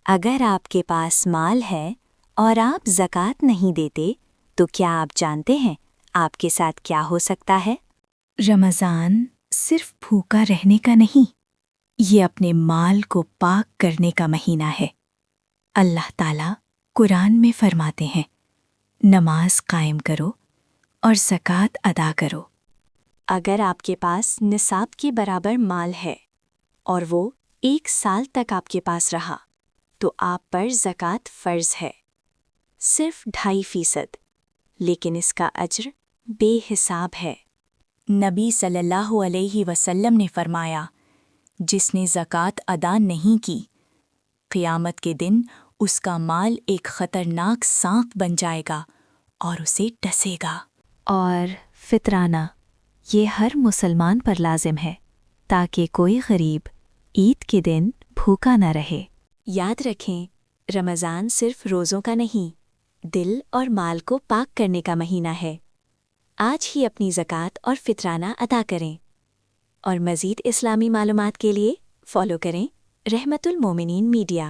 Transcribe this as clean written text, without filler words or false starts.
اگر آپ کے پاس مال ہے اور آپ زکوٰۃ نہیں دیتے تو کیا آپ جانتے ہیں آپ کے ساتھ کیا ہو سکتا ہے؟ رمضان صرف بھوکا رہنے کا نہیں، یہ اپنے مال کو پاک کرنے کا مہینہ ہے۔ اللہ تعالیٰ قرآن میں فرماتے ہیں، نماز قائم کرو اور زکوٰۃ ادا کرو۔ اگر آپ کے پاس نصاب کے برابر مال ہے اور وہ 1 سال تک آپ کے پاس رہا تو آپ پر زکوٰۃ فرض ہے، صرف 2.5%، لیکن اس کا اجر بے حساب ہے۔ نبی صلی اللہ علیہ وسلم نے فرمایا، جس نے زکوٰۃ ادا نہیں کی، قیامت کے دن اس کا مال ایک خطرناک سانپ بن جائے گا اور اسے ڈسے گا۔ اور فطرانہ یہ ہر مسلمان پر لازم ہے تاکہ کوئی غریب عید کے دن بھوکا نہ رہے۔ یاد رکھیں، رمضان صرف روزوں کا نہیں، دل اور مال کو پاک کرنے کا مہینہ ہے۔ آج ہی اپنی زکوٰۃ اور فطرانہ ادا کریں، اور مزید اسلامی معلومات کے لیے فالو کریں رحمت المومنین میڈیا۔